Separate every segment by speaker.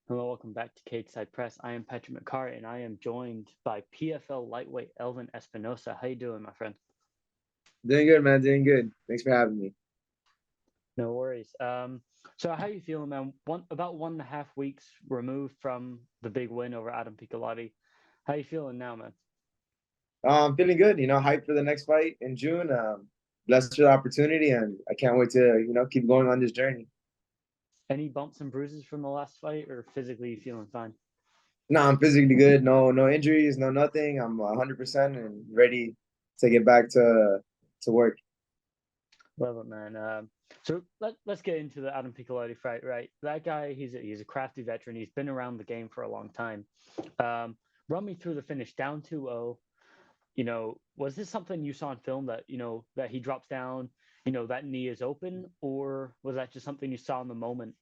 Speaker 1: Hello, welcome back to Cage Side Press. I am Patrick McCorry, and I am joined by PFL lightweight Elvin Espinoza. How you doing, my friend?
Speaker 2: Doing good, man. Doing good. Thanks for having me.
Speaker 1: No worries. So how you feeling, man? About 1.5 weeks removed from the big win over Adam Piccolotti. How you feeling now, man?
Speaker 2: Feeling good. Hyped for the next fight in June. Blessed for the opportunity, and I can't wait to keep going on this journey.
Speaker 1: Any bumps and bruises from the last fight, or physically you feeling fine?
Speaker 2: No, I'm physically good. No injuries. No nothing. I'm 100% and ready to get back to work.
Speaker 1: Love it, man. So let's get into the Adam Piccolotti fight, right? That guy, he's a crafty veteran. He's been around the game for a long time. Um, Run me through the finish, down 2-0. Was this something you saw in film that, that he drops down, that knee is open, or was that just something you saw in the moment?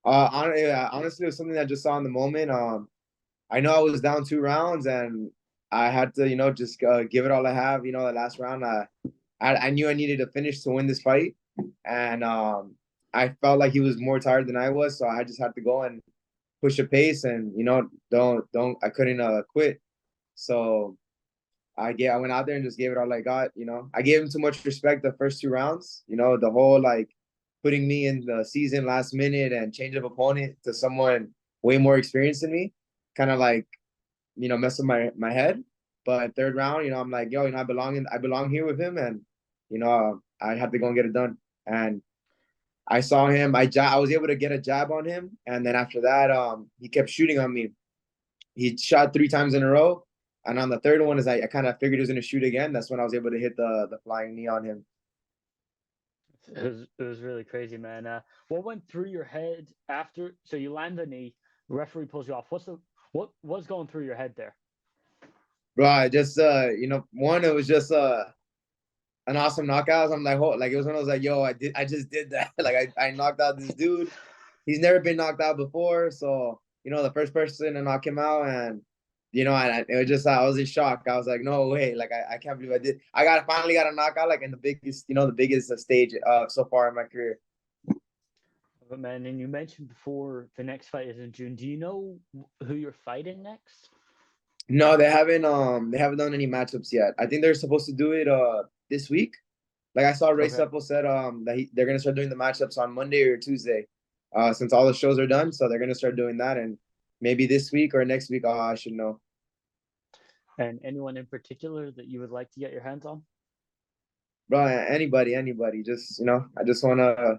Speaker 2: Yeah, honestly, it was something I just saw in the moment. I know I was down 2 rounds, and I had to just give it all I have. The last round, I knew I needed to finish to win this fight, and I felt like he was more tired than I was, so I just had to go and push a pace, and don't I couldn't quit. So I went out there and just gave it all I got. I gave him too much respect the first 2 rounds. The whole like putting me in the season last minute and change of opponent to someone way more experienced than me, kind of like mess with my head. But third round, I'm like, yo, I belong here with him, and I had to go and get it done. And I saw him. I was able to get a jab on him, and then after that, he kept shooting on me. He shot 3 times in a row, and on the third one, I kind of figured he was going to shoot again. That's when I was able to hit the flying knee on him.
Speaker 1: It was really crazy, man. What went through your head after? So you land the knee, referee pulls you off. What was going through your head there?
Speaker 2: Bro, I just one, it was just an awesome knockout. I'm like, oh, like it was when I was like, yo, I just did that. Like I knocked out this dude. He's never been knocked out before, so the first person to knock him out, and it was just I was in shock. I was like, no way, like I can't believe I did. Finally got a knockout like in the biggest stage so far in my career.
Speaker 1: But man, and you mentioned before the next fight is in June. Do you know who you're fighting next?
Speaker 2: No, they haven't done any matchups yet. I think they're supposed to do it this week. Like I saw Ray
Speaker 1: Okay.
Speaker 2: Sepple said that they're gonna start doing the matchups on Monday or Tuesday, since all the shows are done. So they're gonna start doing that, and maybe this week or next week, I should know.
Speaker 1: And anyone in particular that you would like to get your hands on?
Speaker 2: Bro, anybody. Just I just wanna.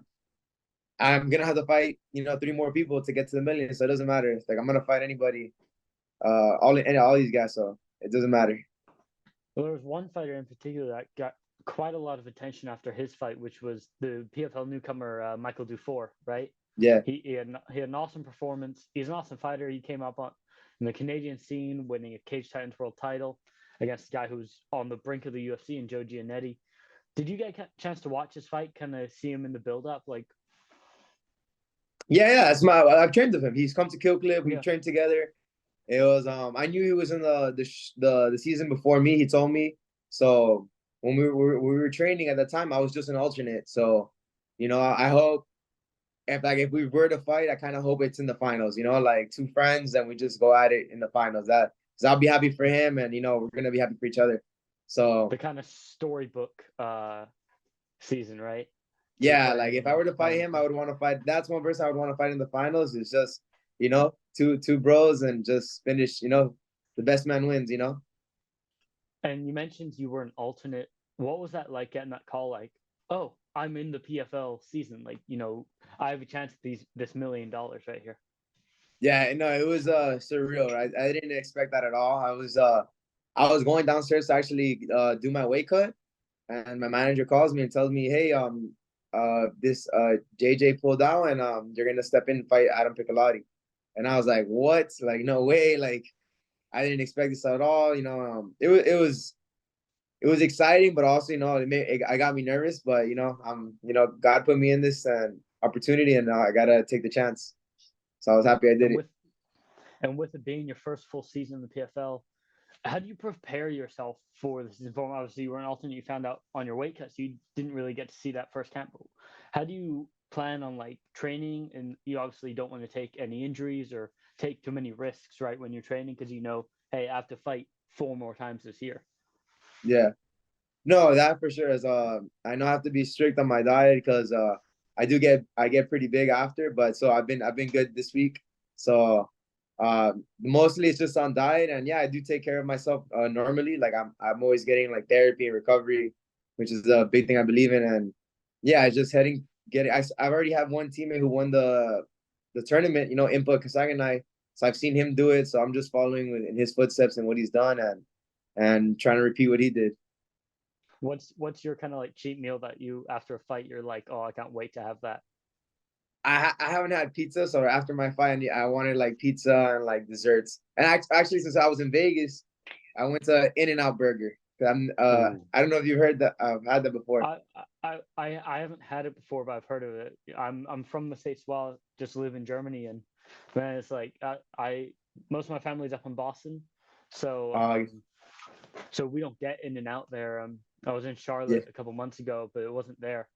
Speaker 2: I'm gonna have to fight 3 more people to get to the million, so it doesn't matter. It's like I'm gonna fight anybody, all these guys, so it doesn't matter.
Speaker 1: Well, there was one fighter in particular that got quite a lot of attention after his fight, which was the PFL newcomer Michael Dufour. Right?
Speaker 2: Yeah,
Speaker 1: He had an awesome performance. He's an awesome fighter. He came up on in the Canadian scene, winning a Cage Titans World Title against a guy who's on the brink of the UFC and Joe Giannetti. Did you get a chance to watch his fight? Kind of see him in the build up, like
Speaker 2: yeah. I've trained with him. He's come to Kill Clip. We've
Speaker 1: yeah.
Speaker 2: trained together. It was I knew he was in the season before me. He told me. So when we were training at that time, I was just an alternate. So, I hope if we were to fight, I kind of hope it's in the finals. Like two friends and we just go at it in the finals. That because I'll be happy for him, and we're gonna be happy for each other. So
Speaker 1: The kind of storybook season, right? Two
Speaker 2: yeah, like
Speaker 1: friends
Speaker 2: if
Speaker 1: in
Speaker 2: I
Speaker 1: the
Speaker 2: were to fight
Speaker 1: finals.
Speaker 2: him, I would want to fight. That's one person I would want to fight in the finals. It's just two bros and just finish. The best man wins.
Speaker 1: And you mentioned you were an alternate. What was that like getting that call? Like, oh, I'm in the PFL season. Like, I have a chance at this $1 million right here.
Speaker 2: Yeah, no, it was surreal, right? I didn't expect that at all. I was going downstairs to actually do my weight cut, and my manager calls me and tells me, "Hey, this JJ pulled out, and you're gonna step in and fight Adam Piccolotti." And I was like, "What? Like, no way! Like, I didn't expect this at all." It was exciting, but also I got me nervous. But God put me in this opportunity, and I gotta take the chance. So I was happy I did
Speaker 1: And
Speaker 2: it.
Speaker 1: with it being your first full season in the PFL, how do you prepare yourself for this season? Obviously, you were an alternate. You found out on your weight cut, so you didn't really get to see that firsthand. But how do you plan on like training, and you obviously don't want to take any injuries or take too many risks, right, when you're training, because hey, I have to fight 4 more times this year.
Speaker 2: Yeah. No, that for sure is I know I have to be strict on my diet because I get pretty big after, but so I've been good this week. So mostly it's just on diet, and yeah, I do take care of myself normally. Like I'm always getting like therapy and recovery, which is a big thing I believe in. And yeah, I just heading getting I've already have one teammate who won the tournament, Impa Kasaganai. So I've seen him do it, so I'm just following in his footsteps and what he's done, and trying to repeat what he did.
Speaker 1: What's your kind of like cheat meal that you, after a fight, you're like, oh, I can't wait to have that?
Speaker 2: I haven't had pizza, so after my fight, I wanted like pizza and like desserts. And actually, since I was in Vegas, I went to In-N-Out Burger.
Speaker 1: Ooh.
Speaker 2: I don't know if you've heard that. I've had that before.
Speaker 1: I haven't had it before, but I've heard of it. I'm from the States, well, just live in Germany, and man, it's like I most of my family's up in Boston, so
Speaker 2: Uh,
Speaker 1: so we don't get In and Out there. I was in
Speaker 2: yeah,
Speaker 1: Charlotte a couple months ago, but it wasn't there.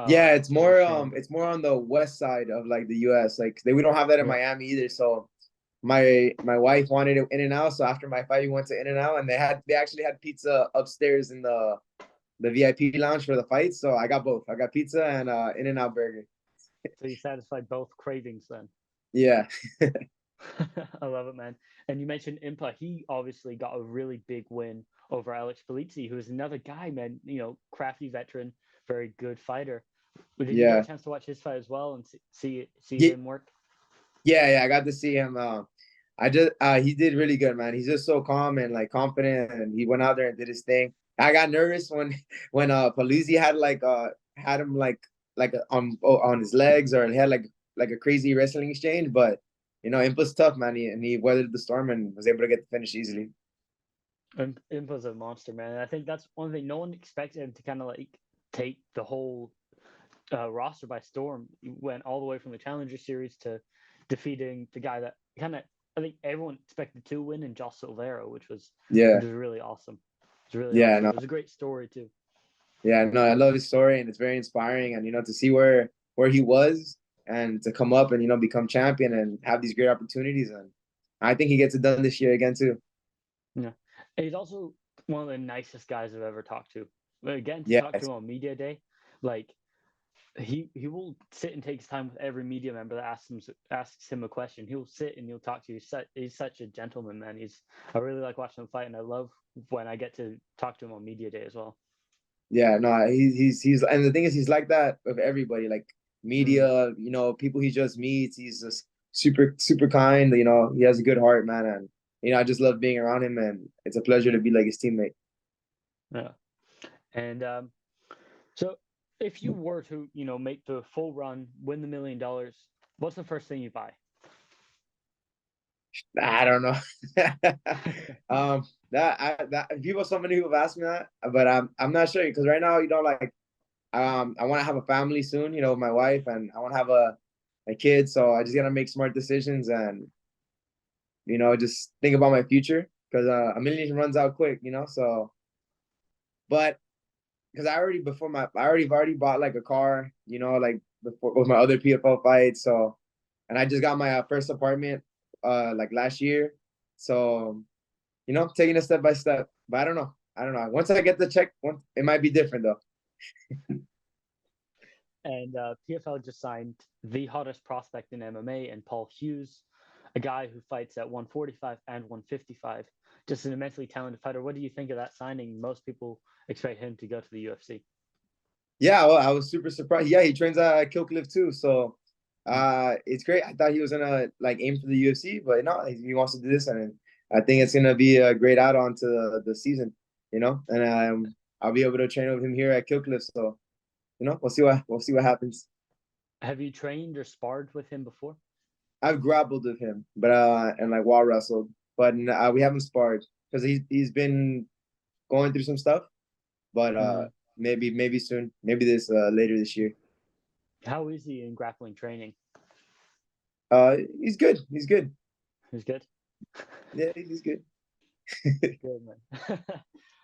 Speaker 2: yeah.
Speaker 1: It was a shame, but
Speaker 2: It's more on the west side of like the U.S. Like we don't have that in
Speaker 1: yeah.
Speaker 2: Miami either. So my wife wanted it In-N-Out, so after my fight, we went to In-N-Out, and they actually had pizza upstairs in the VIP lounge for the fight. So I got both. I got pizza and In-N-Out Burger.
Speaker 1: So you satisfied both cravings then.
Speaker 2: Yeah.
Speaker 1: I love it, man. And you mentioned Impa. He obviously got a really big win over Alex Polizzi, who is another guy, man. Crafty veteran, very good fighter. Did you get a
Speaker 2: Yeah.
Speaker 1: chance to watch his fight as well and see
Speaker 2: Yeah,
Speaker 1: him work?
Speaker 2: yeah, I got to see him. He did really good, man. He's just so calm and like confident, and he went out there and did his thing. I got nervous when Paluzzi had him on his legs, or he had like a crazy wrestling exchange. But Impa's tough, man. He weathered the storm and was able to get the finish easily.
Speaker 1: And Impa's a monster, man. And I think that's one thing, no one expected him to kind of like take the whole roster by storm. He went all the way from the Challenger Series to defeating the guy that kind of, I think everyone expected to win, in Joss Silvera,
Speaker 2: Yeah,
Speaker 1: which was really awesome. It's really
Speaker 2: yeah,
Speaker 1: awesome.
Speaker 2: no,
Speaker 1: It was a great story too.
Speaker 2: yeah, no. I love his story, and it's very inspiring. And to see where he was, and to come up and become champion and have these great opportunities, and I think he gets it done this year again too.
Speaker 1: Yeah, and he's also one of the nicest guys I've ever talked to. But again, to
Speaker 2: Yeah,
Speaker 1: talk to him on media day, like he will sit and take his time with every media member that asks him a question. He'll sit and he'll talk to you. He's such a gentleman, man. I really like watching him fight, and I love when I get to talk to him on media day as well.
Speaker 2: yeah, no, he's and the thing is, he's like that with everybody, like
Speaker 1: Mm.
Speaker 2: media, people he just meets. He's just super super kind. He has a good heart, man, and I just love being around him, and it's a pleasure to be like his teammate.
Speaker 1: Yeah, and so if you were to make the full run, win the $1 million, what's the first thing you buy?
Speaker 2: I don't know. That people, so many people have asked me that, but I'm not sure because right now, like I want to have a family soon, with my wife, and I want to have a kid. So I just gotta make smart decisions and just think about my future because a million runs out quick, So, but because I've already bought like a car, like before with my other PFL fights. So, and I just got my first apartment like last year. So, taking it step by step. But I don't know. I don't know. Once I get the check, it might be different though.
Speaker 1: And PFL just signed the hottest prospect in MMA, and Paul Hughes, a guy who fights at 145 and 155. Just an immensely talented fighter. What do you think of that signing? Most people expect him to go to the UFC.
Speaker 2: Yeah, well, I was super surprised. Yeah, he trains at Kill Cliff too. So
Speaker 1: Mm.
Speaker 2: it's great. I thought he was gonna like aim for the UFC, but no, he wants to do this, and I think it's gonna be a great add-on to the season, And I'll be able to train with him here at Kill Cliff. So we'll see what happens.
Speaker 1: Have you trained or sparred with him before?
Speaker 2: I've grappled with him, but and like wall wrestled, but we haven't sparred because he's been going through some stuff. But
Speaker 1: Mm.
Speaker 2: maybe soon, maybe this later this year.
Speaker 1: How is he in grappling training?
Speaker 2: He's good. He's good.
Speaker 1: He's good.
Speaker 2: Yeah, he's good.
Speaker 1: Good, man.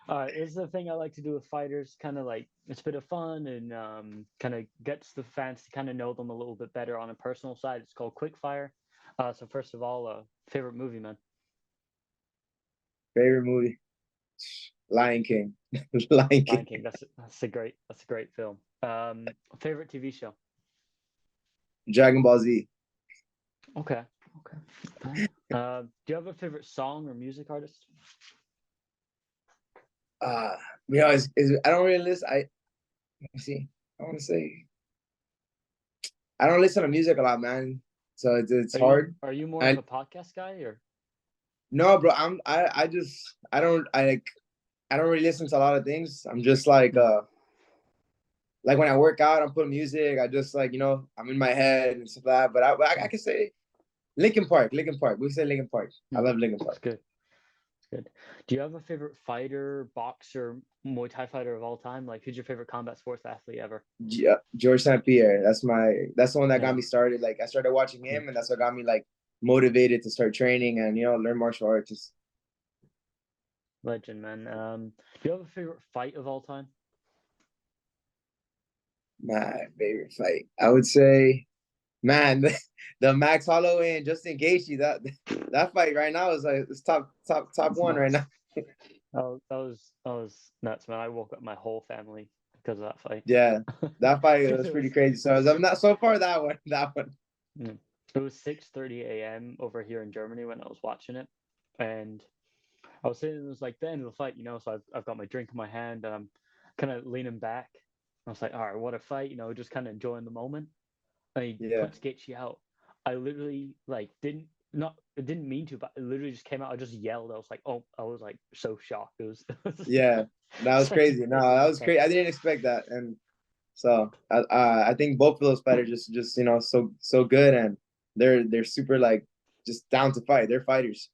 Speaker 1: All right, this is the thing I like to do with fighters. Kind of like it's a bit of fun and kind of gets the fans to kind of know them a little bit better on a personal side. It's called quick fire. So first of all, favorite movie, man.
Speaker 2: Favorite movie? Lion King. Lion
Speaker 1: Lion
Speaker 2: King.
Speaker 1: King. That's a great film. Favorite TV show.
Speaker 2: Dragon Ball Z.
Speaker 1: Okay. Okay. Do you have a favorite song or music artist?
Speaker 2: Uh, you know, I don't really listen. Let me see. I want to say I don't listen to music a lot, man. So it's hard.
Speaker 1: Are you more of
Speaker 2: I
Speaker 1: a podcast guy or?
Speaker 2: No, bro. I just I don't really listen to a lot of things. I'm just
Speaker 1: Hmm.
Speaker 2: like when I work out, I'm putting music. I just like I'm in my head and stuff like that. But I can say Linkin Park. Linkin Park. We say Linkin Park. I
Speaker 1: Hmm.
Speaker 2: love Linkin
Speaker 1: That's
Speaker 2: Park.
Speaker 1: good. Good. Do you have a favorite fighter, boxer, Muay Thai fighter of all time? Like, who's your favorite combat sports athlete ever?
Speaker 2: George St. Pierre. That's the one that got
Speaker 1: Yeah.
Speaker 2: me started. Like I started watching
Speaker 1: Hmm.
Speaker 2: him, and that's what got me like motivated to start training and learn martial arts. Just
Speaker 1: Legend, man. Do you have a favorite fight of all time?
Speaker 2: my favorite fight. I would say, man, the Max Holloway and Justin Gaethje. That fight right now is like it's top
Speaker 1: That's
Speaker 2: one right
Speaker 1: nuts.
Speaker 2: now.
Speaker 1: That was nuts, man. I woke up my whole family because of that fight.
Speaker 2: Yeah, that fight
Speaker 1: Because
Speaker 2: was pretty crazy. So I'm not so far that one. That one.
Speaker 1: mm, it was 6:30 a.m. over here in Germany when I was watching it, and I was sitting. It was like the end of the fight, So I've got my drink in my hand, and I'm kind of leaning back. I was like, all right, what a fight, just kind of enjoying the moment. And he
Speaker 2: Yeah,
Speaker 1: puts Gaethje out. I literally like didn't not I didn't mean to, but it literally just came out. I just yelled. I was like, oh, I was like so shocked. It was, it was
Speaker 2: yeah, that was
Speaker 1: such a
Speaker 2: crazy. No,
Speaker 1: crazy
Speaker 2: that was
Speaker 1: outcome.
Speaker 2: crazy. I didn't expect that, and so I think both of those fighters just so good, and they're super like just down to fight. They're fighters.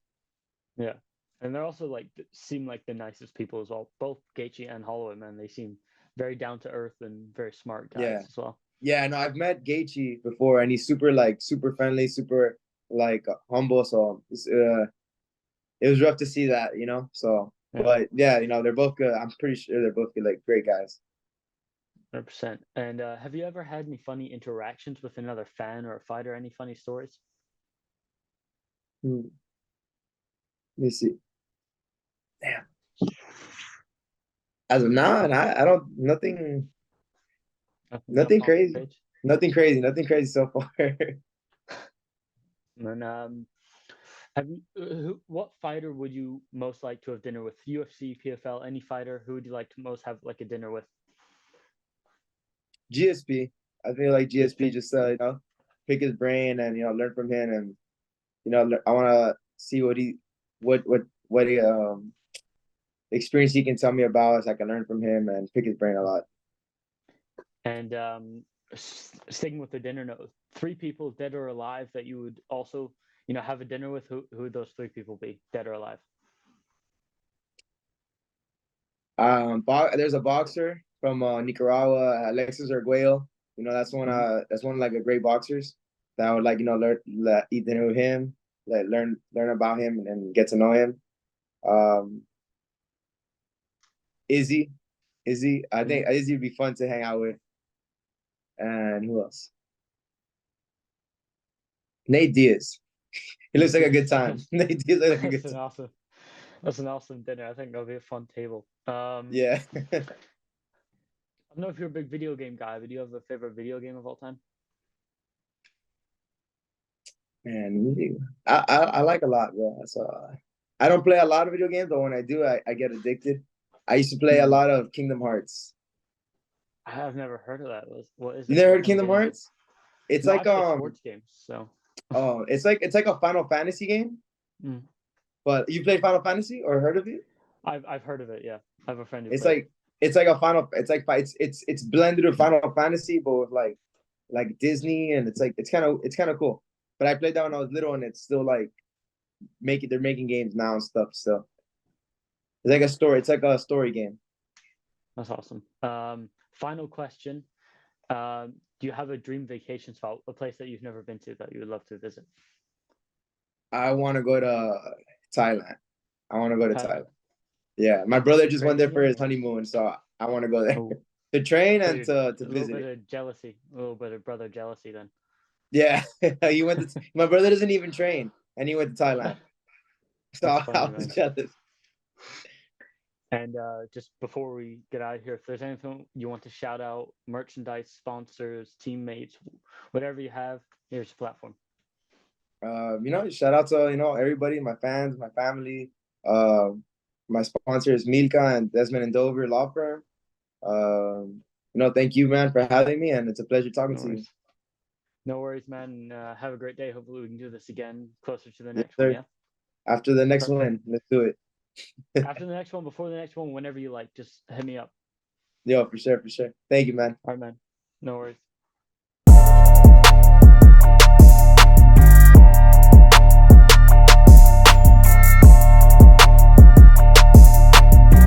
Speaker 1: Yeah, and they're also like seem like the nicest people as well. Both Gaethje and Holloway, man, they seem very down to earth and very smart
Speaker 2: Yeah,
Speaker 1: guys as well.
Speaker 2: yeah. No, I've met Gaethje before, and he's super friendly, super like humble. So it was rough to see that, So,
Speaker 1: Yeah,
Speaker 2: but yeah, they're both good. I'm pretty sure they're both good, like great guys.
Speaker 1: 100%. And have you ever had any funny interactions with another fan or a fighter? Any funny stories?
Speaker 2: Hmm. Let me see. Damn. As of now, and I don't
Speaker 1: Nothing jumped
Speaker 2: nothing
Speaker 1: off the
Speaker 2: crazy,
Speaker 1: page.
Speaker 2: nothing crazy so far.
Speaker 1: And have you? What fighter would you most like to have dinner with? UFC, PFL, any fighter? Who would you like to most have like a dinner with?
Speaker 2: GSP. I feel like GSP
Speaker 1: GSP.
Speaker 2: just pick his brain and learn from him, and I want to see what he, experience he can tell me about, so I can learn from him and pick his brain a lot.
Speaker 1: And sticking with the dinner note, three people, dead or alive, that you would also, have a dinner with. Who would those three people be, dead or alive?
Speaker 2: There's a boxer from Nicaragua, Alexis Arguello.
Speaker 1: Hmm.
Speaker 2: That's one of like a great boxers that I would like eat dinner with him, like learn about him and get to know him. Um, Izzy, Izzy, I
Speaker 1: Hmm.
Speaker 2: think Izzy would be fun to hang out with. And who else? Nate Diaz. He looks like a good time. Nate Diaz looks like a
Speaker 1: That's
Speaker 2: good
Speaker 1: an
Speaker 2: time.
Speaker 1: awesome. That's an awesome dinner. I think that'll be a fun table.
Speaker 2: Yeah.
Speaker 1: I don't know if you're a big video game guy, but do you have a favorite video game of all time?
Speaker 2: Man, I like a lot, bro. So I don't play a lot of video games, but when I do, I get addicted. I used to play a
Speaker 1: Hmm.
Speaker 2: lot of Kingdom Hearts.
Speaker 1: I have never heard of that. What is
Speaker 2: You
Speaker 1: it?
Speaker 2: never
Speaker 1: What
Speaker 2: heard
Speaker 1: kind of
Speaker 2: Kingdom
Speaker 1: game is it?
Speaker 2: Hearts? It's
Speaker 1: No,
Speaker 2: like
Speaker 1: I play sports games, so.
Speaker 2: it's like a Final Fantasy game.
Speaker 1: Mm.
Speaker 2: But you played Final Fantasy or heard of it?
Speaker 1: I've heard of it. Yeah, I have a friend who
Speaker 2: It's
Speaker 1: plays it.
Speaker 2: like it's like a final. It's like it's blended with Final Fantasy, but with like Disney, and it's kind of cool. But I played that when I was little, and it's still like they're making games now and stuff. So it's like a story. It's like a story game.
Speaker 1: That's awesome. Final question. Do you have a dream vacation spot, a place that you've never been to that you would love to visit?
Speaker 2: I want to go to Thailand. I want to go to
Speaker 1: Thailand.
Speaker 2: Thailand. Yeah, my brother just went there for his
Speaker 1: Crazy.
Speaker 2: honeymoon, so I want to go there
Speaker 1: Oh,
Speaker 2: to train
Speaker 1: so
Speaker 2: and
Speaker 1: you're
Speaker 2: to
Speaker 1: a little
Speaker 2: visit
Speaker 1: bit
Speaker 2: it.
Speaker 1: of jealousy, a little bit of brother jealousy then.
Speaker 2: Yeah, he went to. My brother doesn't even train, and he went to Thailand, so
Speaker 1: That's
Speaker 2: I
Speaker 1: funny,
Speaker 2: was
Speaker 1: man.
Speaker 2: jealous.
Speaker 1: And just before we get out of here, if there's anything you want to shout out, merchandise, sponsors, teammates, whatever you have, here's the platform.
Speaker 2: Shout out to everybody, my fans, my family. My sponsors Milka and Desmond and Dover Law Firm. Thank you, man, for having me, and it's a pleasure talking
Speaker 1: No
Speaker 2: to you.
Speaker 1: worries. No worries, man. Have a great day. Hopefully we can do this again closer to the
Speaker 2: Yes,
Speaker 1: next one,
Speaker 2: sir.
Speaker 1: yeah?
Speaker 2: After the next
Speaker 1: Perfect.
Speaker 2: win, let's do it.
Speaker 1: After the next one, before the next one, whenever you like, just hit me up.
Speaker 2: Yo, for sure, for sure. Thank you, man.
Speaker 1: All right, man. No worries.